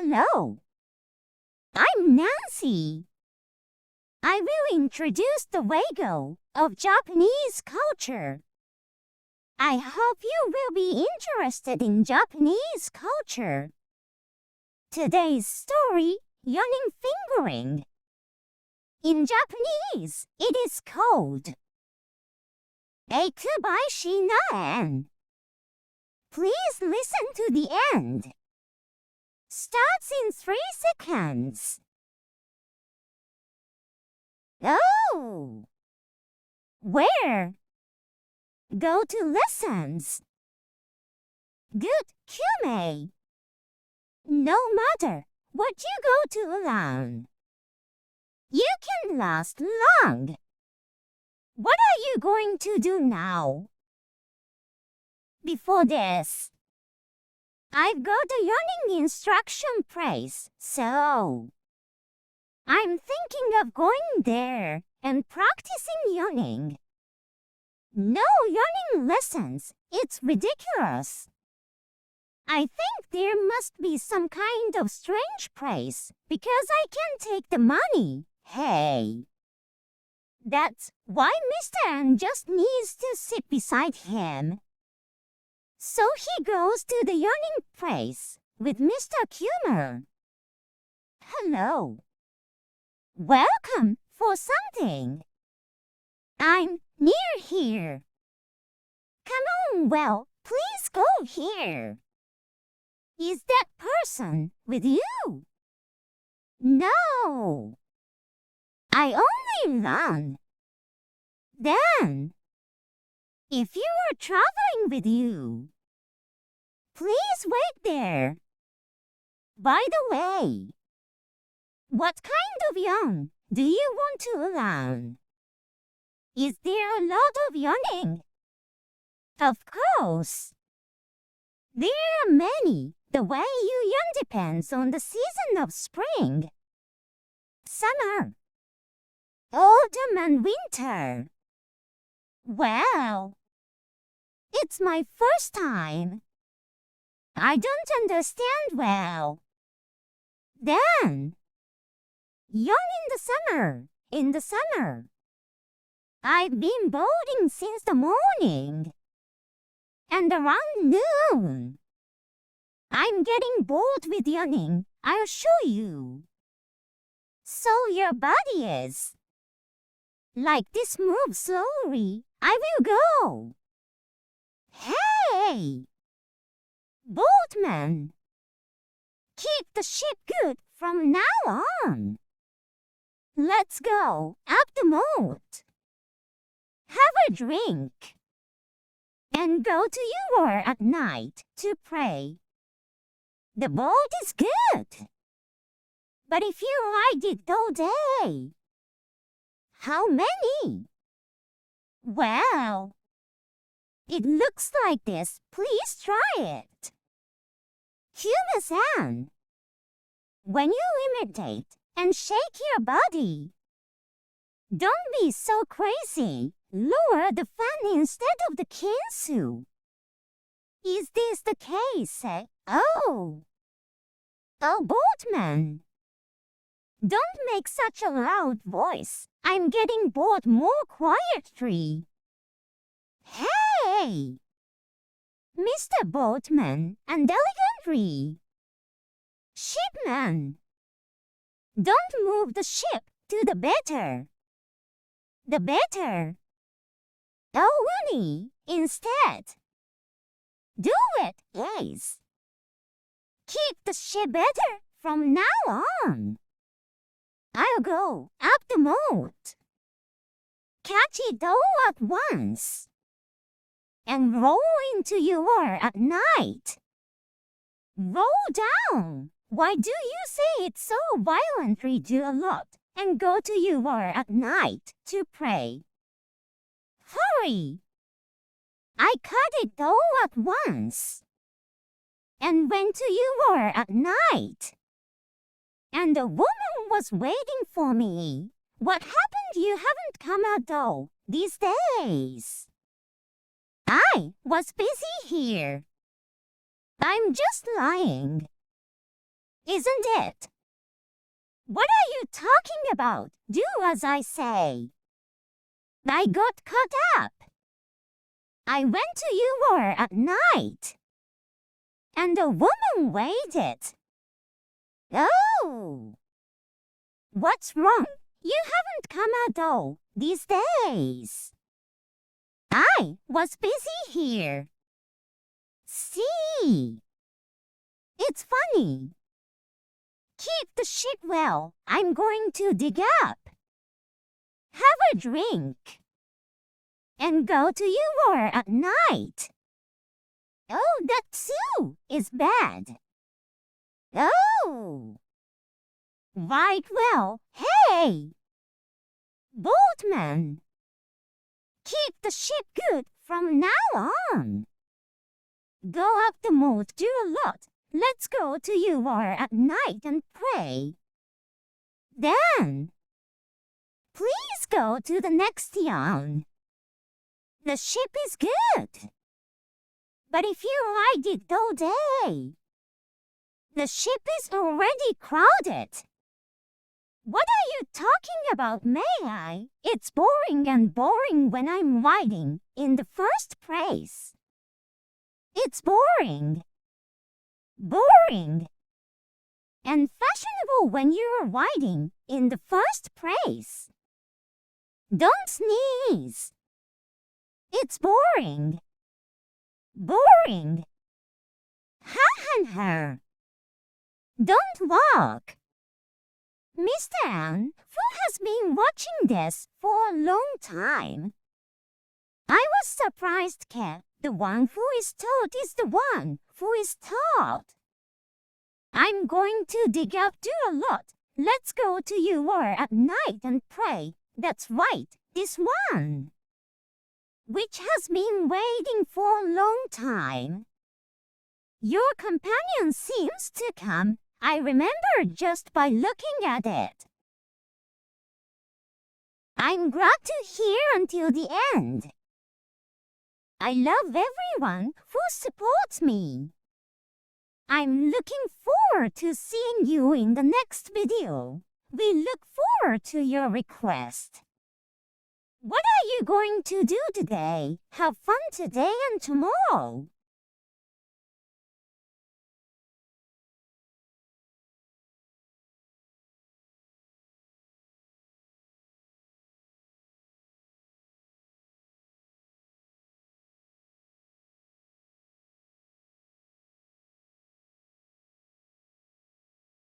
Hello, I'm Nancy. I will introduce the Weigo of Japanese culture. I hope you will be interested in Japanese culture. Today's story, Yawning Fingering. In Japanese, it is called Eikubaishi Naen. Please listen to the end. Starts in 3 seconds. Oh! Where? Go to lessons. Good, Kyumei. No matter what you go to alone, you can last long. What are you going to do now? Before this, I've got a yawning instruction place, so I'm thinking of going there and practicing yawning. No yawning lessons, it's ridiculous. I think there must be some kind of strange place because I can take the money. Hey. That's why Mr. N just needs to sit beside him. So he goes to the yawning place with Mr. Kumar. Hello. Welcome for something. I'm near here. Come on, well, please go here. Is that person with you? No. I only run. Then, if you are traveling with you, please wait there. By the way, what kind of yawn do you want to learn? Is there a lot of yawning? Of course. There are many. The way you yawn depends on the season of spring, summer, autumn and winter. Well, it's my first time. I don't understand well. Then, yawn in the summer. In the summer. I've been boarding since the morning. And around noon, I'm getting bored with yawning, I'll show you. So your body is. Like this, move slowly. I will go. Hey! Boatman! Keep the ship good from now on. Let's go up the moat. Have a drink. And go to your at night to pray. The boat is good. But if you ride it all day, how many? Well, it looks like this. Please try it. Kuma-san, when you imitate and shake your body, don't be so crazy. Lower the fan instead of the kinsu. Is this the case? Oh, boatman. Don't make such a loud voice. I'm getting bored more quietly. Hey! Mr. Boatman, and elegantly. Shipman. Don't move the ship to the better. The better. Oh, Winnie, instead. Do it, please. Keep the ship better from now on. I'll go up the moat. Catch it all at once. And roll into your at night. Roll down. Why do you say it so violently? Do a lot and go to your at night to pray. Hurry! I cut it all at once. And went to your at night. And the woman was waiting for me. What happened? You haven't come at all these days. I was busy here. I'm just lying. isn't it? What are you talking about? Do as I say. I got caught up. I went to UR at night. And a woman waited. Oh! What's wrong? You haven't come at all these days. I was busy here. See? It's funny. Keep the shit well. I'm going to dig up. Have a drink. And go to UR at night. Oh, that too is bad. Oh! Right, well, hey! Boatman! Keep the ship good from now on. Go up the moat, do a lot. Let's go to UR at night and pray. Then, please go to the next town. The ship is good. But if you ride it all day, the ship is already crowded. What are you talking about, may I? It's boring and boring when I'm riding in the first place. It's boring. Boring. And fashionable when you're riding in the first place. Don't sneeze. It's boring. Boring. Ha. Don't walk. Mr. An, who has been watching this for a long time. I was surprised, Cat. The one who is taught is the one who is taught. I'm going to dig up, do a lot. Let's go to UR at night and pray. That's right, this one. Which has been waiting for a long time. Your companion seems to come. I remember just by looking at it. I'm glad to hear until the end. I love everyone who supports me. I'm looking forward to seeing you in the next video. We look forward to your request. What are you going to do today? Have fun today and tomorrow.